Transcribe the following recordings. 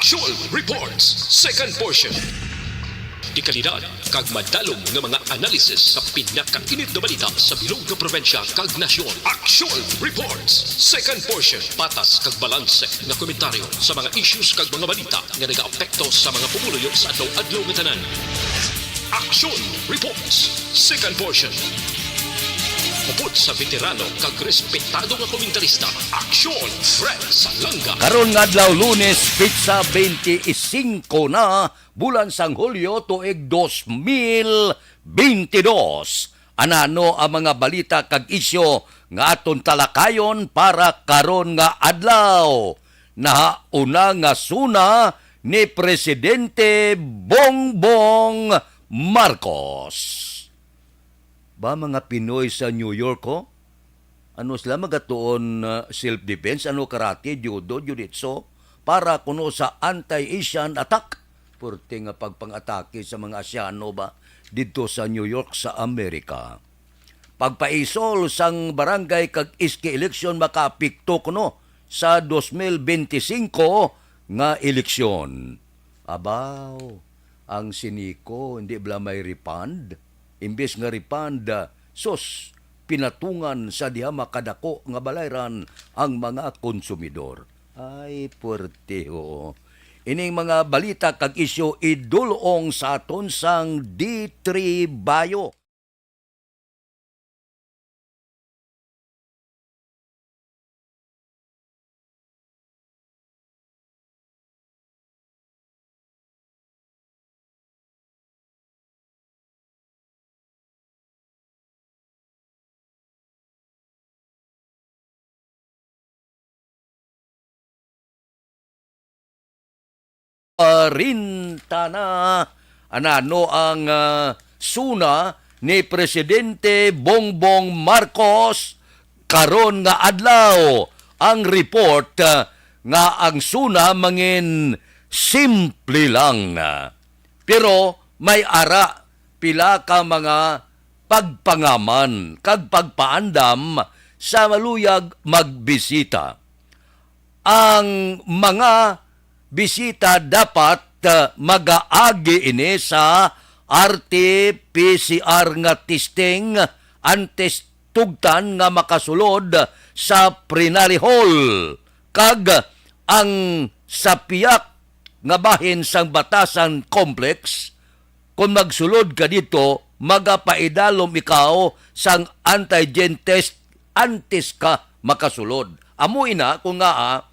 Actual Reports, second portion. Di kalidad, kag madalom nga mga analisis sa pinakainit na balita sa bilog na probinsya kag nasyon. Actual Reports, second portion. Patas kag balanse nga komentaryo sa mga issues kag mga balita nga nagaapekto sa mga pumuluyo sa adlaw-adlaw nga tanan. Actual Reports, second portion. Upod sa veterano kag respetado nga komentarista, Aksyon Fred Salanga. Karon nga adlaw Lunes, pizza 25 na bulan sang Hulyo tuig 2022. Anano ang mga balita kag isyo nga aton talakayon para karon nga adlaw. Nahauna nga suna ni Presidente Bongbong Marcos. Ba mga Pinoy sa New York ko? Ano sila magatuon self-defense? Ano karate, judo, jiu-jitsu? Para kuno sa anti-Asian attack? Purti nga pagpang-atake sa mga Asiano ba? Dito sa New York sa Amerika. Pagpaisol sang barangay kag iski eleksyon makapikto kuno sa 2025 nga eleksyon. Abaw, ang siniko hindi bala may refund? Imbes nga ripanda, pinatungan sa diha makadako nga balayran ang mga konsumidor. Ay, puerteho. Ining mga balita kag isyo idulong sa aton sang D3 Bayo. Rintana anano ang suna ni Presidente Bongbong Marcos karon nga adlaw. Ang report nga ang suna mangin simple lang. Pero may ara pila ka mga pagpangaman kag pagpaandam sa maluyag magbisita. Ang mga bisita dapat mag-aagi ini sa RT-PCR nga testing antes tugtan nga makasulod sa Prinary Hall. Kag ang sapiyak nga bahin sang Batasan Complex, kung magsulod ka dito, magapaidalom ikaw sang antigen test antes ka makasulod. Amoy na kung nga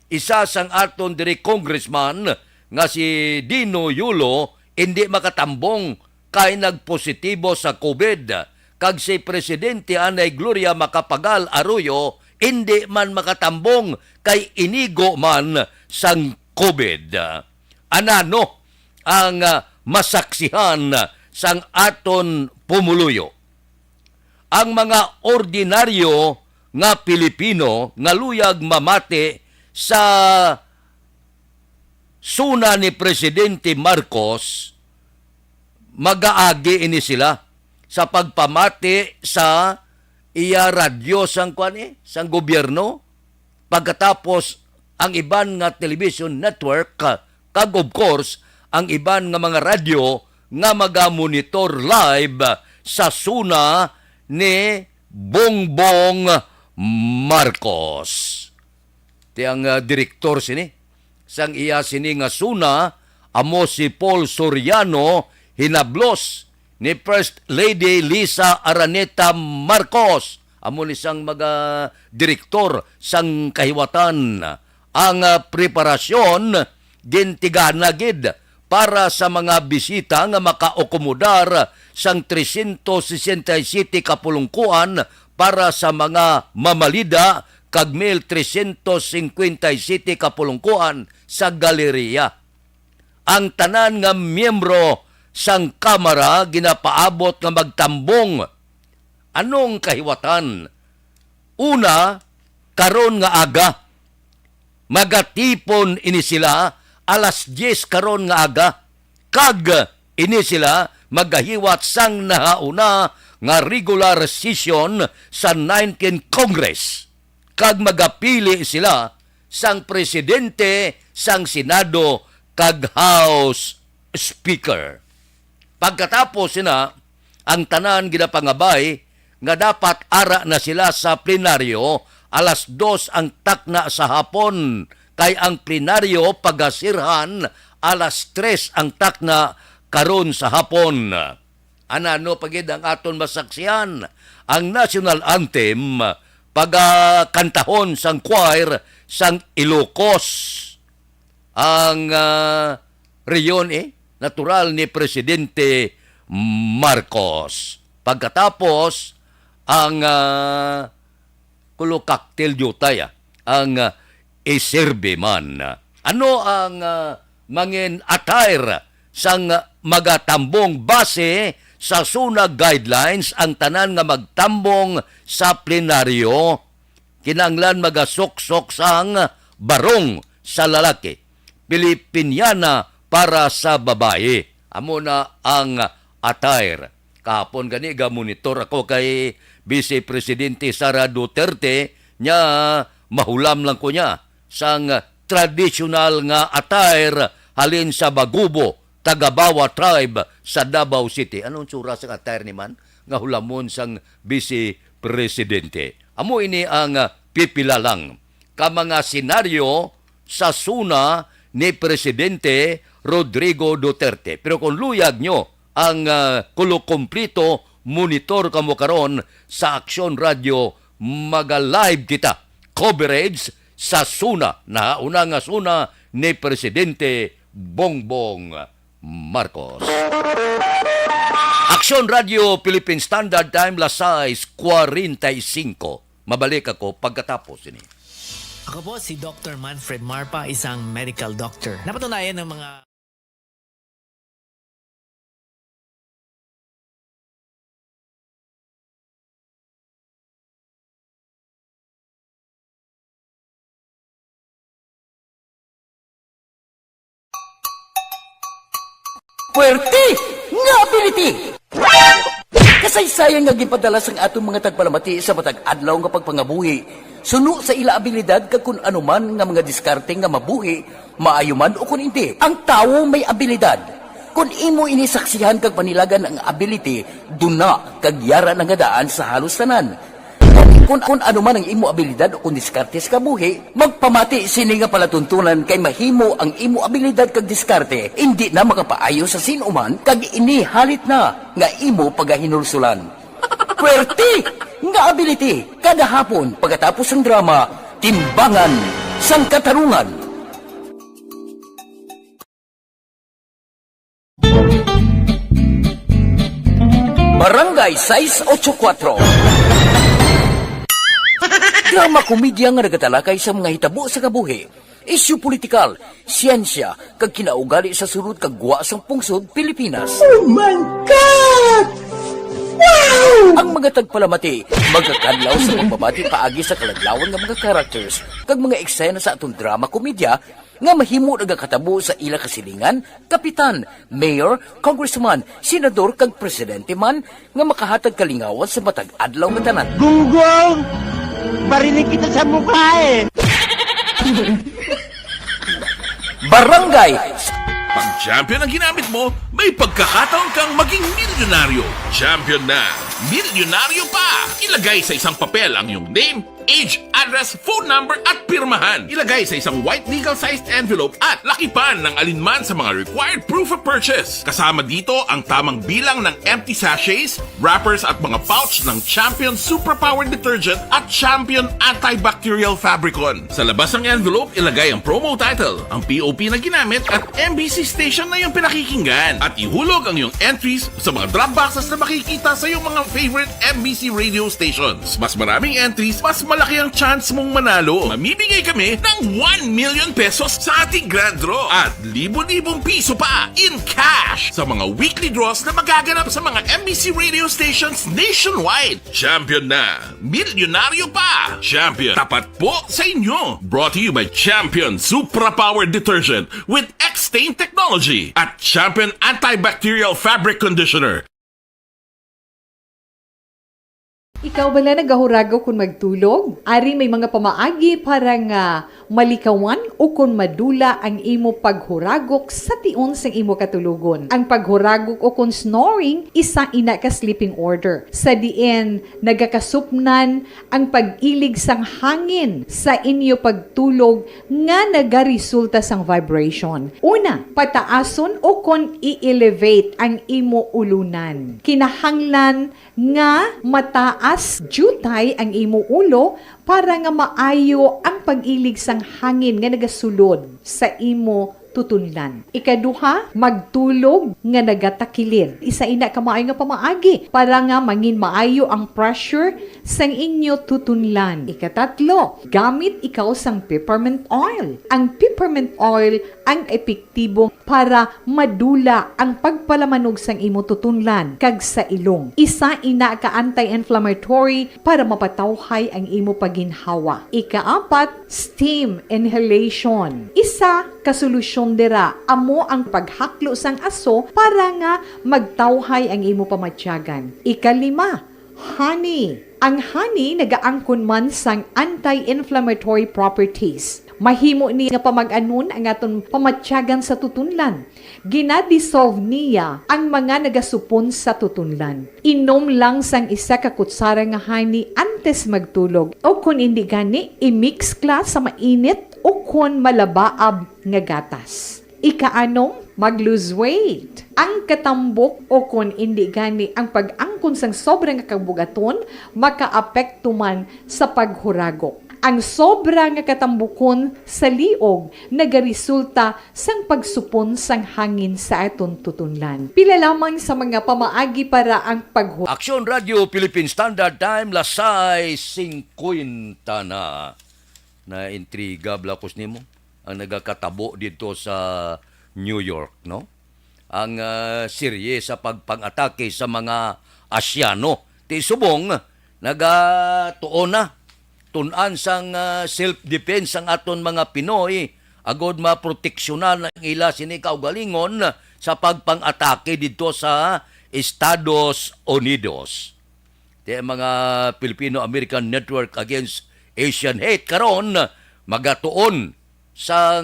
isa sang aton diri congressman nga si Dino Yulo hindi makatambong kay nagpositibo sa COVID. Kag si Presidente Anay Gloria Macapagal Arroyo hindi man makatambong kay inigo man sang COVID. Anano ang masaksihan sang aton pumuluyo? Ang mga ordinaryo nga Pilipino nga luyag mamati sa suna ni Presidente Marcos, mag-aagi ini sila sa pagpamati sa iya radyo sang sang gobyerno, pagkatapos ang iban nga television network kag of course ang iban nga mga radyo nga maga-monitor live sa suna ni Bongbong Marcos. Ang direktor sini sang iya sini nga suna amo si Paul Soriano hinablos ni First Lady Lisa Araneta Marcos amo ni sang mga direktor sang kahiwatan. Ang preparasyon gintigana gid para sa mga bisita nga makaakomodar sang 367 kapulungkuan para sa mga mamalida kag 1,357 kapulungkuan sa galeriya. Ang tanan nga miyembro sang Kamara ginapaabot nga magtambong. Anong kahiwatan? Una, karon nga aga. Magatipon ini sila alas 10 karon nga aga. Kag ini sila magahiwat sang nahauna nga regular session sa 19th Congress. Kag magapili sila sang presidente, sang Senado, kag House Speaker. Pagkatapos sina, ang tanan ginapangabay nga dapat ara na sila sa plenaryo alas 2 ang takna sa hapon, kay ang plenaryo pagasirhan alas 3 ang takna karon sa hapon. Anano pagid ang aton masaksihan ang national anthem pagkantahon sang choir sang Ilocos, ang reyon natural ni Presidente Marcos. Pagkatapos ang kulo cocktail yutay ang iserbe man. Ano ang mangin attire sang magatambong base sa SUNA guidelines? Ang tanan nga magtambong sa plenaryo kinanglan magasok-sok sang barong sa lalaki, Pilipiniana para sa babae. Amo na ang attire. Kahapon gani ga monitor ako kay Vice Presidente Sara Duterte nya mahulam lang ko niya sang traditional nga attire halin sa Bagubo, Tagabawa tribe sa Davao City. Anong tsura sa attire ni man nga hulamon sang Vice Presidente? Amo ini ang pipila lang ka mga senaryo sa SUNA ni Presidente Rodrigo Duterte. Pero kung luyag nyo ang kulo kumplito, monitor kamo karon sa Aksyon Radio, maga-live kita coverage sa SUNA, na una nga SUNA ni Presidente Bongbong Marcos. Aksyon Radio Philippine Standard Time, las 6:45. Mabalik ako pagkatapos ini. Ako po si Dr. Manfred Marpa, isang medical doctor. Napatunayan ng mga Puwerte nga ability! Kasaysayan nga gipadala sang atong mga tagpalamati sa matag adlaw nga pagpangabuhi. Suno sa ila abilidad kag kun anuman nga mga diskarte nga mabuhi, maayo man o kun hindi. Ang tawo may abilidad. Kung imo inisaksihan kag panilagan ang ability, duna kag yara nga daan sa halos tanan. Kung ano man ang imo abilidad o kung diskarte sa kabuhi, magpamati sini nga palatuntunan kay mahimo ang imo abilidad kag diskarte, hindi na makapaayo sa sinuman kag ini halit na nga imo pagahinulsulan. Puwerte nga ability, kada hapon pagkatapos ng drama, Timbangan sang Katarungan. Barangay 684. Drama komedya nga nagatalakay sa mga hitabo sa kabuhi, isyu politikal, siyensya, kag kinaugali sa sulod kag guwa sang pungsod Pilipinas. Oh my God! Wow! Ang mga tagpalamati, magkakadlaw sa pagbabati paagi sa kalaglawan nga mga characters kag mga eksena sa atong drama komedya nga mahimo nagakatabo sa ila kasilingan, kapitan, mayor, congressman, senador kag presidente man nga makahatag kalingawan sa matag adlaw nga tanan. Gunggong! Barinig kita sa mukha eh! Barangay Pag champion ang ginamit mo, may pagkakataon kang maging milyonaryo. Champion na! Milyonaryo pa! Ilagay sa isang papel ang iyong name, age, address, phone number at pirmahan. Ilagay sa isang white legal-sized envelope at lakipan ng alinman sa mga required proof of purchase. Kasama dito ang tamang bilang ng empty sachets, wrappers at mga pouch ng Champion Superpower Detergent at Champion Antibacterial Fabricon. Sa labas ng envelope, ilagay ang promo title, ang POP na ginamit at MBC station na iyong pinakikinggan. At ihulog ang iyong entries sa mga drop boxes na makikita sa iyong mga favorite MBC radio stations. Mas maraming entries, mas malaki ang chance mong manalo. Mamimigay kami ng 1 million pesos sa ating grand draw at libo-libong piso pa in cash sa mga weekly draws na magaganap sa mga MBC radio stations nationwide. Champion na! Milyonaryo pa! Champion, tapat po sa inyo! Brought to you by Champion Supra Power Detergent with X-Stain Technology at Champion Antibacterial Fabric Conditioner. Ikaw bala nagahurago kung magtulog? Ari may mga pamaagi para nga malikawan o kung madula ang imo paghuragok sa tion sang imo katulugon. Ang paghuragok o kung snoring, isa ina ka sleeping order. Sa diin, nagakasupnan ang pag-ilig sang hangin sa inyo pagtulog nga nagaresulta sang vibration. Una, pataason o kung i-elevate ang imo ulunan. Kinahanglan nga mataas jutay ang imo ulo para nga maayo ang pag-ilig sang hangin nga nagasulod sa imo tutunlan. Ikaduha, magtulog nga nagatakilid. Isa ina ka maayo nga pamaagi para nga mangin maayo ang pressure sang inyo tutunlan. Ikatatlo, gamit ikaw sang peppermint oil. Ang peppermint oil ang epektibo para madula ang pagpalamanog sang imo tutunlan kag sa ilong. Isa ina ka anti-inflammatory para mapatawhay ang imo paginhawa. Ikaapat, steam inhalation. Isa ka solusyon dira amo ang paghaklo sang aso para nga magtawhay ang imo pamatyagan. Ikalima, honey. Ang honey nagaangkon man sang anti-inflammatory properties. Mahimo ni nga pamag-anon ang aton pamatyagan sa tutunlan. Ginadissolve niya ang mga nagasupon sa tutunlan. Inom lang sang isa ka kutsara nga honey antes magtulog. O kung hindi gani, i-mix class sa mainit o kung malabaab nga gatas. Ikaanom, mag-lose weight. Ang katambok o kung hindi gani ang pag-angkon sang sobrang kabugaton, makaapekto man sa paghuragok. Ang sobra nga katambukon sa liog nagaresulta sang pagsupon sang hangin sa aton tutunlan. Pila lamang sa mga pamaagi para ang paghuragok. Aksyon Radio Philippine Standard Time, lasay 50 na. Na intriga blakos nimo ang nagakatabo dito sa New York, no? Ang serye sa pagpang-atake sa mga Asyano. Ti subong nagatuon na tunan sang self-defense ang aton mga Pinoy agod maproteksyonan ang ila sini kaugalingon sa pagpang-atake dito sa Estados Unidos. Ti mga Filipino-American Network Against Asian Hate karon magatuon sa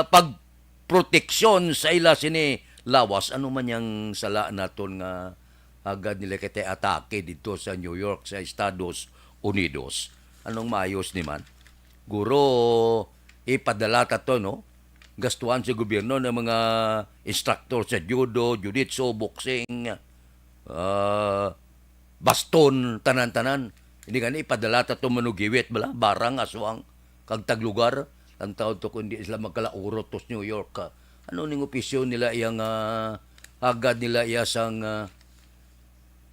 pagproteksyon sa ila sini lawas. Ano man yang sala naton nga agad nila kete atake dito sa New York sa Estados Unidos. Anong maayos ni man? Guro ipadala ta to, no? Gastuan sa gobyerno ng mga instructor sa judo, jiu-jitsu, boxing, baston, tanan-tanan. Hindi nga ipadala ta to manugiwit bala, barang, aswang, kag taglugar. Ang taon to kundi sila magkalaurot to sa New York. Ano ning opisyon nila iyang agad nila iya sang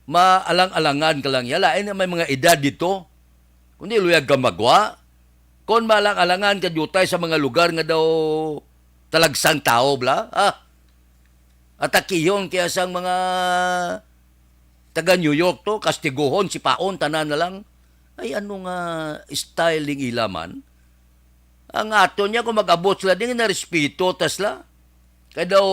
maalang-alangan ka lang yala. Ay na may mga edad dito. Kundi luyag ka magwa. Kung maalang-alangan ka jutay sa mga lugar nga daw talagsang tao bla. Atakiyon kaya sang mga taga New York to, kastiguhon, sipaon, tanan na lang. Ay ano nga styling ilaman. Ang ato niya kung mag-abot sila din na respeto tasla. Kaya daw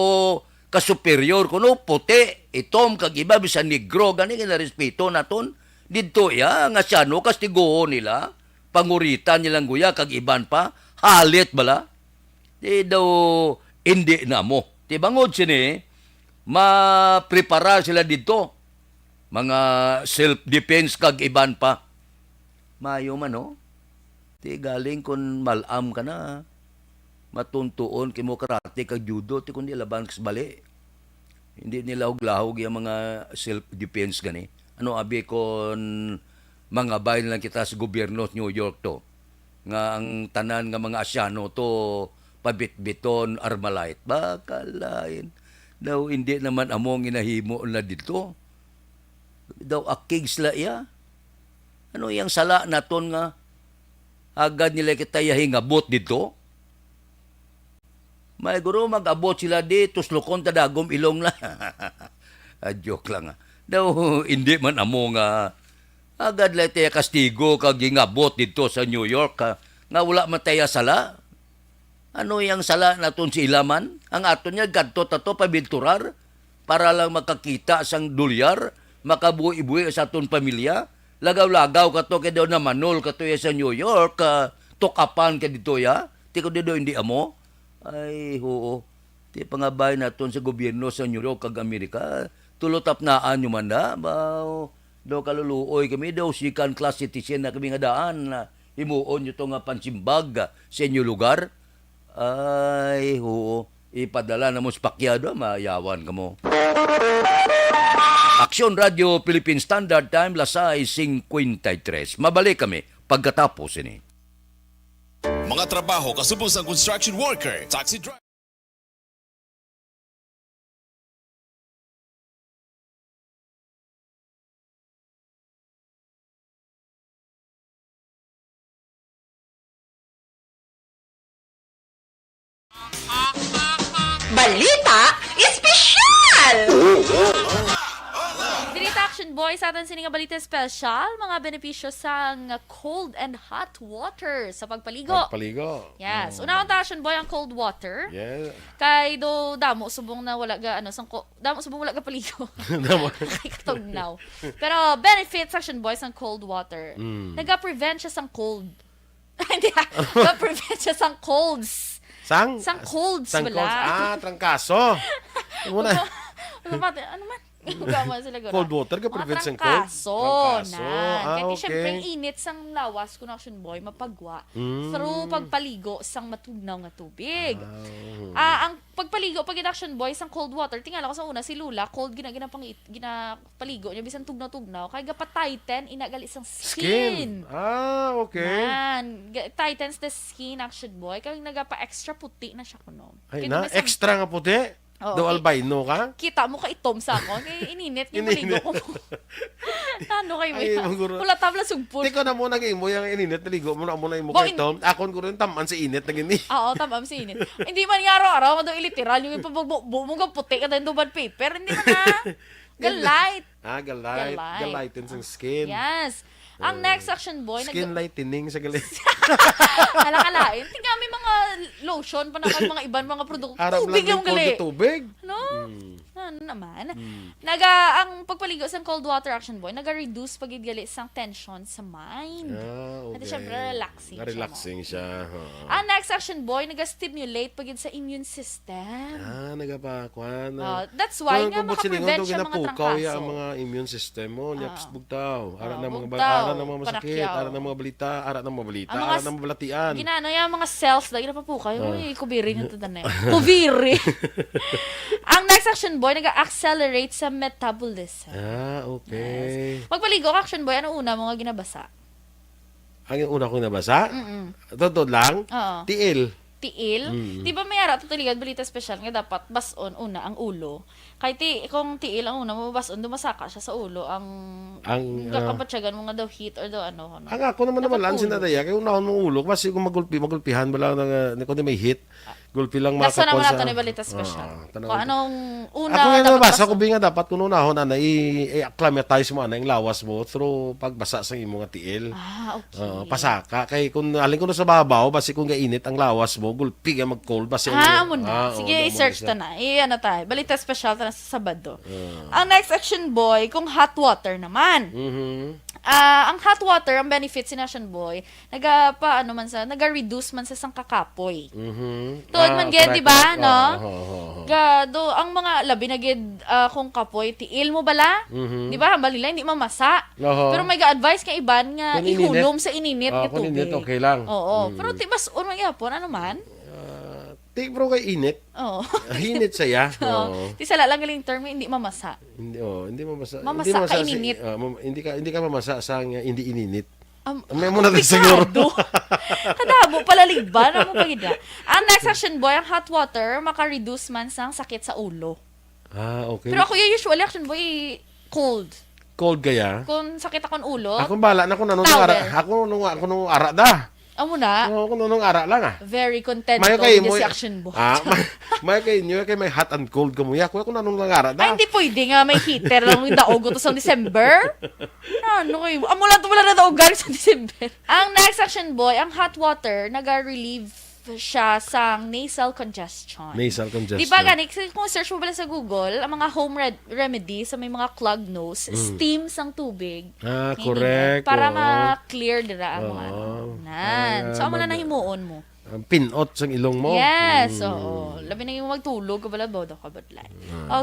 kasuperior kuno puti, itom, kag iba, bisan negro, gani na respeto naton. Dito ya, nga siyano, kastiguhon nila, panguritan nilang guya, kag iban pa, halit bala. Di daw, hindi na mo. Di bangod sini, ma-prepara sila dito. Mga self-defense kag iban pa. Mayo man, no? Ti galing kung malam ka na. Matuntuon, kimokrate kag judo, ti kundi laban kas bali. Hindi nila huglahog yung mga self-defense gani. Ano abi kon mga bayan lang kita sa gobyerno New York to. Nga ang tanan nga mga Asyano to pabitbiton Armalite. Bakalain. Daw hindi naman among inahimo na dito. Daw akig sila iya. Ano yang sala naton nga agad nila kita yahingabot dito? May guro mag-abot sila dito, slukon tadagom ilong na. Joke lang. Daw hindi man amo nga agad lang tayo kastigo kag gingabot dito sa New York nga wala man tayo sala. Ano yang sala naton si ilaman? Ang aton niya gadto tato pabinturar para lang makakita sang dolyar, makabuhi-buhi sa aton pamilya. Lagaw-lagaw ka to, kaya daw na manol ka to ya sa New York, tukapan ka dito ya. Ti ko dito hindi amo. Ay, oo. Ti pangabay naton sa gobyerno sa New York kag Amerika. Tulotap naan nyo man da. Bao, daw kaluluoy kami, daw second class citizen na kami nga daan na himuon nyo to nga pansimbag sa inyo lugar. Ay, oo. Ipadala na mo sa pakyado, mayawan ka mo. Aksyon Radio Philippine Standard Time, Lasay 53. Mabalik kami pagkatapos ini. Mga trabaho kasubong sa construction worker, taxi driver. Balita Espesyal! Direct Action Boy sa atin sininga balita special, mga benepisyo sa cold and hot water sa pagpaligo. Yes. Unang Action Boy ang cold water. Yeah. Kay do damo subong na wala ga damo subong wala ga paligo. Kay katugnaw. Pero benefits Action Boy sa cold water. Naga-prevent siya sang cold. Hindi. Naga-prevent siya sang colds. Sang colds sang wala. colds. Trangkaso. Ano man? Gama sila gano'n. Cold water ka prevent sang cold? Trangkaso. Kaya okay. siyempre, init sang lawas kung Action Boy, mapagwa. Through pagpaligo sang matugnaw nga tubig. Ang pagpaligo, pag Action Boy, sang cold water, tingala ko sa una, si Lula, cold ginapaligo niya, bisan tugnaw-tugnaw, kaya gapa-tighten, inagali sang skin. Okay. Man, tightens the skin, Action Boy, kaya nagapa-extra puti na siya kuno. Ay na, extra nga puti. Do albino ka? Kita mo ka itom sa ako. Kaya ininit yung maligo ko. Ano kayo mo? Wala tabla sugpon. Di ko na mo naging mo yung ininit, naligo mo na mo na yung mukha ito. Akon ko rin taman sa init na gini. Oo, tamam sa init. Hindi man nga araw-araw, mado iliteral yung ipabugbo mo puti ka tayo bad paper. Hindi man na. Galite. Galighten sa skin. Yes. Ang next Action Boy, skin lightening sa galit. Alakalain. Tingnan may mga lotion pa na mga ibang mga produkto. Tubig yung gali. Tubig? No? Ano naman? Ang pagpaligo sa cold water Action Boy, naga-reduce pagidgali sang tension sa mind. Okay. At syempre, relaxing siya. Ang next Action Boy, naga-stimulate pagid sa immune system. Nagapakwan. That's why nga makaprevent siya mga trangkaso. Ang mga immune system mo, nyaps bugtaw. Ara na mga masakit, ara na mga balita, ara na mga balatian. Ginano yung mga cells, lagi na pa po kayo. Uy, kubiri nyo ito na kubiri. Ang next Action Boy, nag-accelerate sa metabolism. Okay. Yes. Magpaligo ka, Action Boy, ano una mo nga ginabasa? Ang una kong nabasa? Totoo lang? Oo. Tiil. Di ba may ara tutuligad balita special nga dapat bason una ang ulo. Kay kung tiil ang una mo bason dumasaka siya sa ulo ang kapatsagan mo nga daw heat or daw ano. Ang ako naman lansin na daya kay unahon mong ulo kasi kung magulpihan ba lang kung may hit. Gulpi lang makapon sa... Nasa naman natin ni balita special. Kung anong una ako nga nabasa ko binga dapat kung unahon na i-acclimatize mo yung lawas mo through pagbasa sa imong tiil. Okay. Pasaka kay kung alin ko sa babaw basi kung gainit ang lawas mo gulpi nga mag-cold basi. Mo na. Sige, i-search ta na. Ano tayo? Balita special ta na sa Sabado. Ang next Action Boy, kung hot water naman. Ang hot water, ang benefits ni Action Boy, naga-reduce man sa sangkakapoy. Tuod man gid, di ba, no? Gado, ang mga labi na gid kung kapoy, tiil mo bala? Di ba, hambal nila, hindi mamasa. Pero may ga-advise kay iban nga ihulom sa ininit nga tubig. Kung init, okay lang. Oo. Pero tibas, unang yapon, ano man? Bro kay init. Hinit saya. Di sala lang galing term, hindi mamasa. Hindi mamasa. Mamasa ka ininit. Hindi ka mamasa sa hindi ininit. May muna din siguro. Kadabo pala ligban mo pagida. Ang next Action Boy, ang hot water maka-reduce man sang sakit sa ulo. Okay. Pero ako usually Action Boy cold. Cold kaya? Kung sakit akong ulo. Ako bala na kung nung ara. Ako nung ara da. Amo na. Ako nung ara lang Very content ko with si Action Boy. May kayo nyo kay may hot and cold kamuya. Ako nung ara da. Ay, hindi pwede nga may heater lang yung daog ito sa December. Ano kayo? Amo lang ito wala na daog galing sa December. Ang next Action Boy, ang hot water, naga-relieve siya sa nasal congestion. Nasal congestion. Di ba gani, kung search mo pala sa Google, ang mga home remedy sa may mga clogged nose, steam sang tubig. Ah, Hinginit. correct. Para Oo. ma-clear dira ang mga ano. Oo. Nan. So, amo na nahimuon mo. Ang pinot sa ilong mo. Yes, oo. Labi na yung magtulog, kabala bodo ka badlay.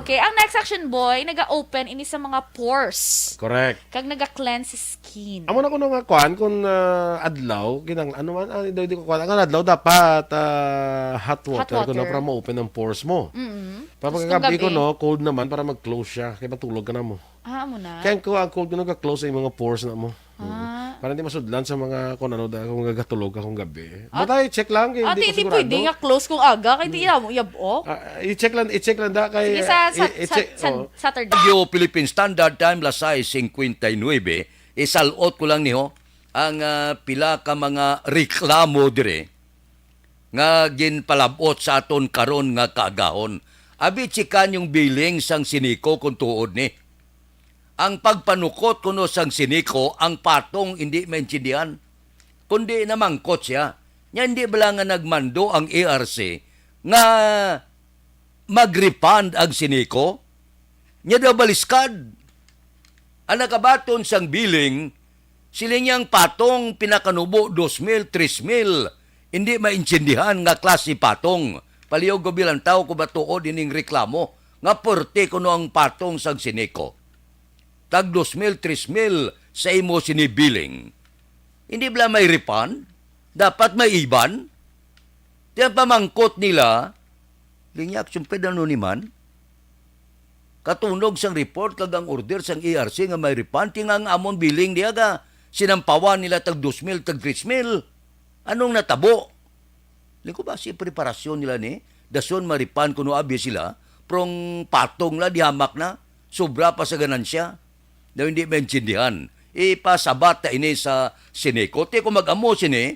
Okay, ang next action boy, naga-open ini sa mga pores. Correct. Kag naga-cleanse skin. Amo na ko nga kuan kung adlaw ginang ano man di ko kuan ang adlaw dapat hot water water. kuno para ma-open ang pores mo. Para Tapos pagkagabi ko gabi. no cold naman para mag-close siya kaya matulog ka na mo. Amo na. Kaya ko ang cold kuno ka-close ang mga pores na mo. Para hindi masudlan sa mga kung ano da kung gagatulog akong gabi. Butay check lang kay Ate, hindi hindi ko sigurado. pwede nga close kung aga, kaya di mo yabo. I-check lang da kay Sige, sa i-check. Saturday. Radio Philippine Standard Time, las 6:59. Isalot ko lang niyo ang pila ka mga reklamo dire nga ginpalabot sa aton karon nga kaagahon. Abi chikan yung billing sang siniko kung tuod ni. Ang pagpanukot kuno sang siniko, ang patong hindi maintindihan. Kundi namangkot siya. Nya hindi bala nga nagmando ang ARC nga mag-refund ang siniko. Nya daw baliskad. Ang nakabaton sang billing, siling yang patong pinakanubo 2,000, 3,000. Hindi maintindihan nga klase patong. Palihog ko bilang tao ko ba tuod ining reklamo nga porte kuno ang patong sang siniko. Tag 2,000, 3,000 sa imo sinibiling. Hindi bala may refund? Dapat may iban? Diyan pamangkot nila, linyak sumpid ano ni man, katunog sang report kag ang order sang ERC nga may refund, tingang amon biling diya ga, sinampawan nila tag 2,000, tag 3,000. Anong natabo? Liko ba si preparasyon nila ni? Dason maripan kuno abi sila, prong patong la dihamak na, sobra pa sa ganansya. Daw hindi maintindihan. Ipasabat ta ini sa sineko. Te kung mag-amo sini,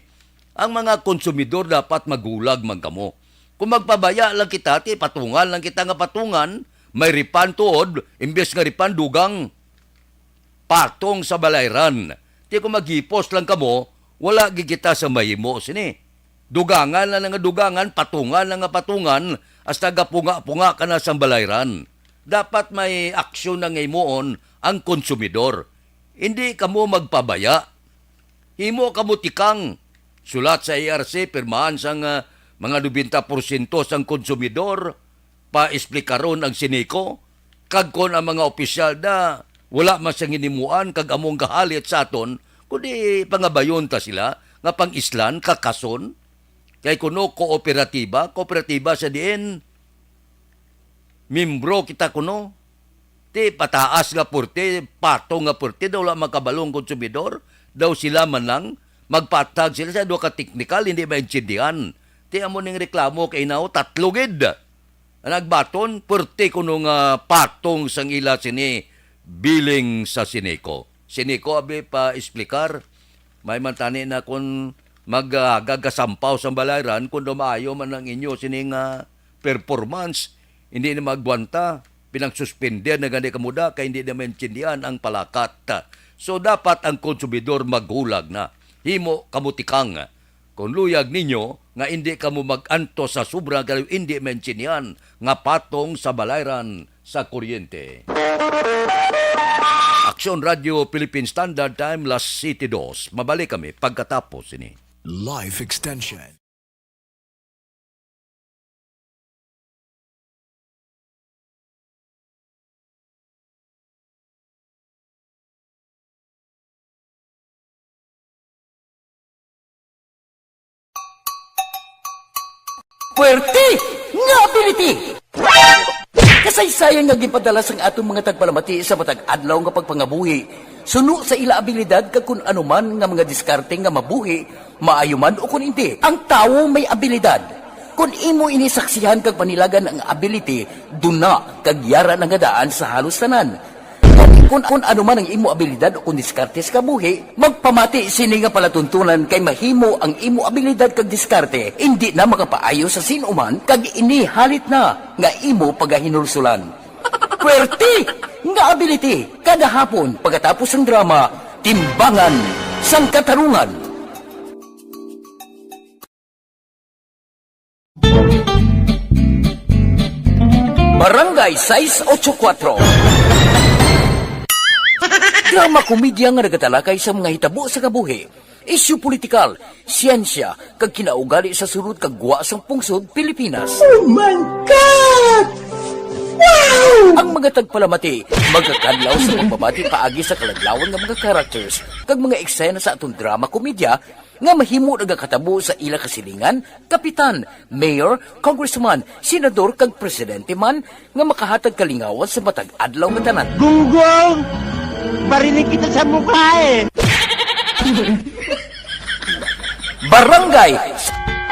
ang mga konsumidor dapat magulag man kamo. Kung magpabaya lang kita, ti patungan lang kita nga patungan, may ripan tuod, imbes nga ripan dugang patong sa balayran. Ti kung maghipos lang kamo, wala gigita sa mahimo sini. Dugangan lang nga dugangan, patungan lang nga patungan, hasta gapunga-punga ka na sa balayran. Dapat may aksyon na ngayon ang konsumidor. Hindi kamo magpabaya. Himo kamo tikang. Sulat sa ARC, pirmahan sang mga 90% sang konsumidor, pa-esplikaron ang siniko, kag kon ang mga opisyal na wala masang hinimuan kag among gahalit sa aton, kundi pangabayon ta sila, nga pang-islan, kakason, kay kuno kooperatiba sa diin, membro kita kuno, ti pataas nga porte, patong nga porte, daw lang makabalong konsumidor, daw sila man lang, magpatag sila sa doon ka-teknikal, hindi maintindihan. Ti amo ning reklamo kay nao, tatlugid. Nagbaton, porte kuno nga patong sang ila sini, biling sa siniko. Siniko, abi pa esplikar, may mantani na kung magagasampaw sa balayran, kung dumaayo man ang inyo sining performance, hindi na magbuwanta, pinagsuspender na gani kamuda, kaya hindi na maintindihan ang palakat. So, dapat ang konsumidor maghulag na. Himo kamutikang. Kung luyag ninyo, nga hindi kamo mag-anto sa sobra, kaya hindi maintindihan nga patong sa balayran sa kuryente. Aksyon Radio Philippine Standard Time, las 7:02. Mabalik kami pagkatapos ini. Life Extension. Puwerte nga ability! Kasaysayan nga gipadala sang atong mga tagpalamati sa matag adlaw nga pagpangabuhi. Suno sa ila abilidad kag kun anuman nga mga diskarte nga mabuhi, maayo man o kun hindi. Ang tawo may abilidad. Kung imo inisaksihan kag panilagan ang ability, duna kag yara nga daan sa halos tanan. Kung ano man ang imo abilidad o kung diskarte sa kabuhi, magpamati sini nga palatuntunan kay mahimo ang imo abilidad kag diskarte, hindi na makapaayo sa sinuman kag inihalit na nga imo pagahinulsulan. Puwerte nga ability, kada hapon pagkatapos ng drama, Timbangan sang Katarungan. Barangay 684. Drama komedya nga nagatalakay sa mga hitabo sa kabuhi, isyu politikal, siyensya, kag kinaugali sa sulod kag guwa sang pungsod Pilipinas. Oh my God! Wow! Ang mga tagpalamati magkakadlaw sa pagbabati paagi sa kalaglawan nga mga characters kag mga eksena sa atong drama komedya nga mahimo nagakatabo sa ila kasilingan, kapitan, mayor, congressman, senador kag presidente man nga makahatag kalingawan sa matag adlaw nga tanan. Gunggong! Barinig kita sa mukha eh! Barangay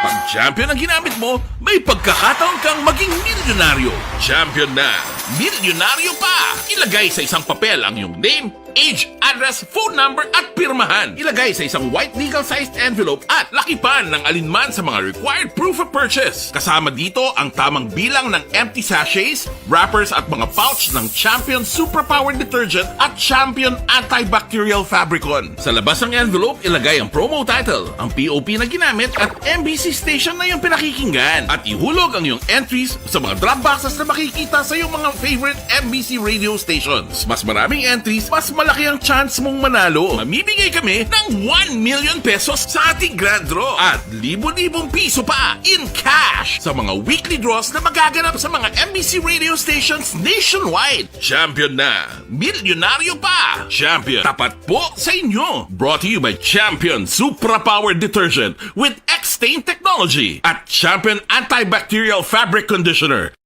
Pag champion ang ginamit mo, may pagkakataon kang maging milyonaryo. Champion na! Milyonaryo pa! Ilagay sa isang papel ang iyong name, age, address, phone number at pirmahan. Ilagay sa isang white legal-sized envelope at lakipan ng alinman sa mga required proof of purchase. Kasama dito ang tamang bilang ng empty sachets, wrappers at mga pouch ng Champion Superpower Detergent at Champion Antibacterial Fabricon. Sa labas ng envelope, ilagay ang promo title, ang POP na ginamit at MBC station na yung pinakikinggan. At ihulog ang iyong entries sa mga drop boxes na makikita sa iyong mga favorite MBC radio stations. Mas maraming entries, mas malaki ang chance mong manalo. Mamimigay kami ng 1 million pesos sa ating grand draw at libo-libong piso pa in cash sa mga weekly draws na magaganap sa mga MBC radio stations nationwide. Champion na! Milyonaryo pa! Champion, tapat po sa inyo! Brought to you by Champion Supra Power Detergent with X-Stain Technology at Champion Antibacterial Fabric Conditioner.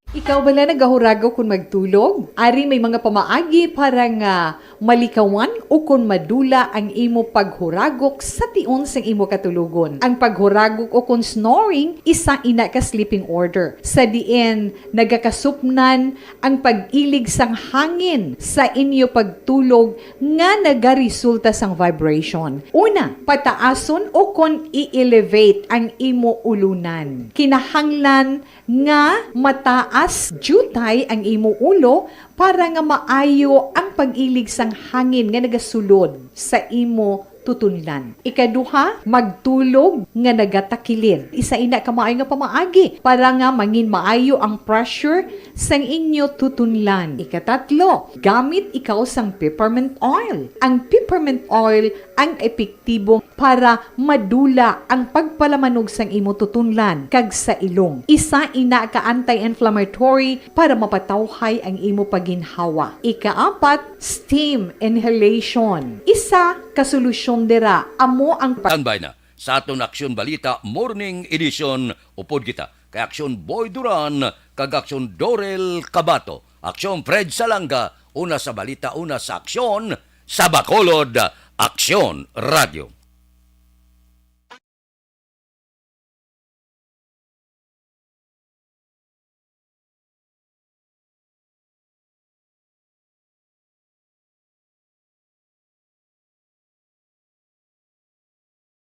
Ikaw bala nagahuragaw kung magtulog? Ari may mga pamaagi para nga malikawan o kung madula ang imo paghuragok sa tion sang imo katulugon. Ang paghuragok o kung snoring, isa ina ka sleeping order. Sa diin, nagakasupnan ang pag-ilig sang hangin sa inyo pagtulog nga nagaresulta sang vibration. Una, pataason o kung i-elevate ang imo ulunan. Kinahanglan nga mataas jutay ang imo ulo para nga maayo ang pag-ilig sang hangin nga nagasulod sa imo tutunlan. Ikaduha, magtulog nga nagatakilid. Isa ina ka maayo nga pamaagi para nga mangin maayo ang pressure sang inyo tutunlan. Ikatatlo, gamit ikaw sang peppermint oil. Ang peppermint oil ang epektibo para madula ang pagpalamanog sang imo tutunlan kag sa ilong. Isa ina ka anti-inflammatory para mapatawhay ang imo paginhawa. Ikaapat, steam inhalation. Isa ka solusyon dira amo ang Standby na sa aton Aksyon Balita Morning Edition upod kita kay Aksyon Boy Duran kag Aksyon Dorel Cabato, Aksyon Fred Salanga, una sa balita, una sa aksyon, sa Bacolod, Aksyon Radio.